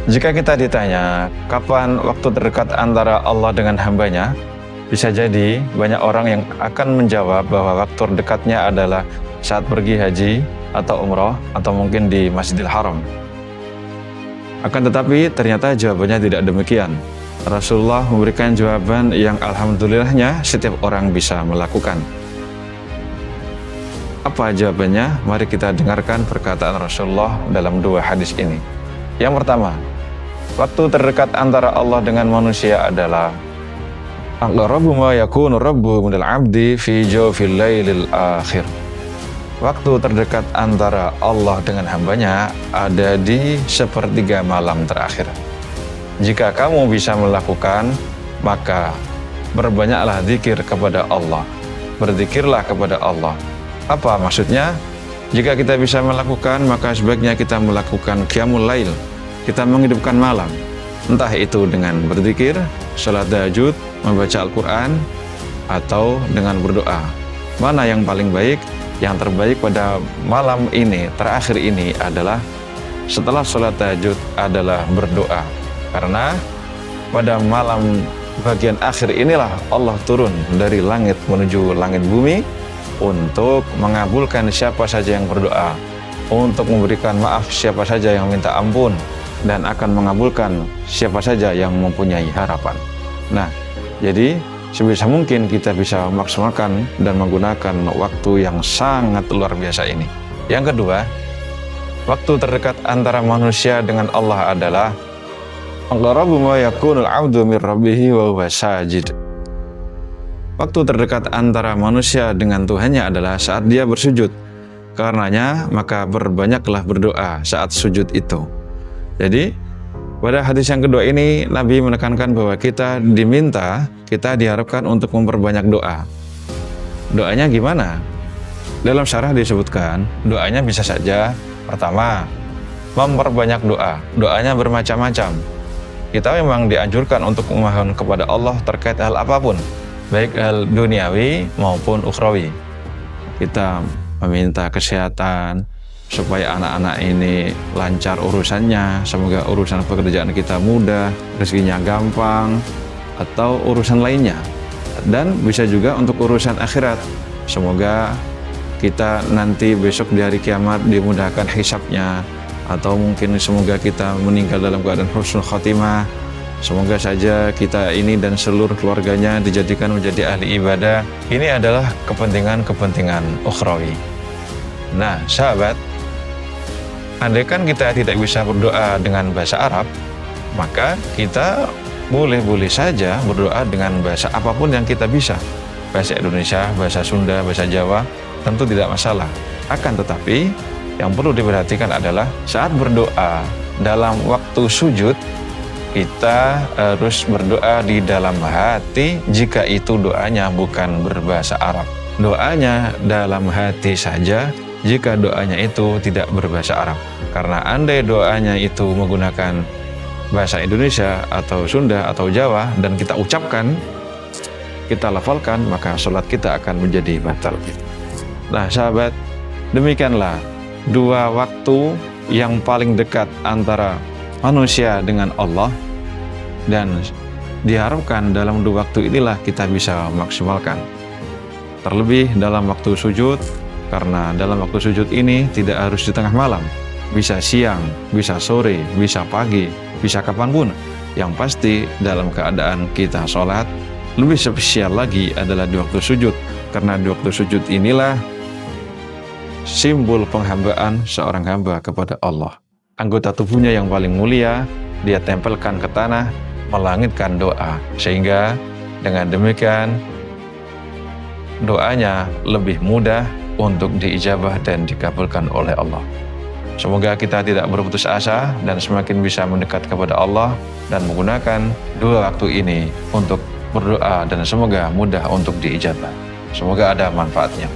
Jika kita ditanya, kapan waktu terdekat antara Allah dengan hambanya? Bisa jadi banyak orang yang akan menjawab bahwa waktu terdekatnya adalah saat pergi haji atau umroh atau mungkin di Masjidil Haram. Akan tetapi ternyata jawabannya tidak demikian. Rasulullah memberikan jawaban yang alhamdulillahnya setiap orang bisa melakukan. Apa jawabannya? Mari kita dengarkan perkataan Rasulullah dalam dua hadis ini. Yang pertama, waktu terdekat antara Allah dengan manusia adalah aqrabu ma yakunu rabbu minal abdi fi jawfil lailil akhir. Waktu terdekat antara Allah dengan hambanya ada di sepertiga malam terakhir. Jika kamu bisa melakukan, maka berbanyaklah zikir kepada Allah. Berzikirlah kepada Allah. Apa maksudnya? Jika kita bisa melakukan, maka sebaiknya kita melakukan qiyamul lail. Kita menghidupkan malam. Entah itu dengan berzikir, salat tahajud, membaca Al-Quran, atau dengan berdoa. Mana yang paling baik? Yang terbaik pada malam ini, terakhir ini adalah setelah salat tahajud adalah berdoa. Karena pada malam bagian akhir inilah Allah turun dari langit menuju langit bumi untuk mengabulkan siapa saja yang berdoa, untuk memberikan maaf siapa saja yang minta ampun, dan akan mengabulkan siapa saja yang mempunyai harapan. Nah, jadi sebisa mungkin kita bisa memaksimalkan dan menggunakan waktu yang sangat luar biasa ini. Yang kedua, waktu terdekat antara manusia dengan Allah adalah aqrabu ma yakunul 'abdu min rabbih wa huwa sajid. Waktu terdekat antara manusia dengan Tuhannya adalah saat dia bersujud. Karenanya, maka berbanyaklah berdoa saat sujud itu. Jadi, pada hadis yang kedua ini, Nabi menekankan bahwa kita diharapkan untuk memperbanyak doa. Doanya gimana? Dalam syarah disebutkan, doanya bisa saja, pertama, memperbanyak doa. Doanya bermacam-macam. Kita memang dianjurkan untuk memohon kepada Allah terkait hal apapun, baik hal duniawi maupun ukhrawi. Kita meminta kesehatan, supaya anak-anak ini lancar urusannya, semoga urusan pekerjaan kita mudah, rezekinya gampang, atau urusan lainnya. Dan bisa juga untuk urusan akhirat, semoga kita nanti besok di hari kiamat dimudahkan hisabnya, atau mungkin semoga kita meninggal dalam keadaan husnul khotimah. Semoga saja kita ini dan seluruh keluarganya dijadikan menjadi ahli ibadah. Ini adalah kepentingan-kepentingan ukhrawi. Nah, sahabat, andaikan kita tidak bisa berdoa dengan bahasa Arab, maka kita boleh-boleh saja berdoa dengan bahasa apapun yang kita bisa. Bahasa Indonesia, bahasa Sunda, bahasa Jawa, tentu tidak masalah. Akan tetapi, yang perlu diperhatikan adalah saat berdoa dalam waktu sujud, kita harus berdoa di dalam hati jika itu doanya bukan berbahasa Arab. Doanya dalam hati saja jika doanya itu tidak berbahasa Arab. Karena andai doanya itu menggunakan bahasa Indonesia atau Sunda atau Jawa dan kita ucapkan, kita lafalkan, maka sholat kita akan menjadi batal. Nah sahabat, demikianlah dua waktu yang paling dekat antara manusia dengan Allah, dan diharapkan dalam dua waktu inilah kita bisa maksimalkan. Terlebih dalam waktu sujud, karena dalam waktu sujud ini tidak harus di tengah malam, bisa siang, bisa sore, bisa pagi, bisa kapanpun. Yang pasti dalam keadaan kita sholat. Lebih spesial lagi adalah di waktu sujud, karena di waktu sujud inilah simbol penghambaan seorang hamba kepada Allah. Anggota tubuhnya yang paling mulia dia tempelkan ke tanah, melangitkan doa, sehingga dengan demikian doanya lebih mudah untuk diijabah dan dikabulkan oleh Allah. Semoga kita tidak berputus asa dan semakin bisa mendekat kepada Allah dan menggunakan dua waktu ini untuk berdoa, dan semoga mudah untuk diijabah. Semoga ada manfaatnya.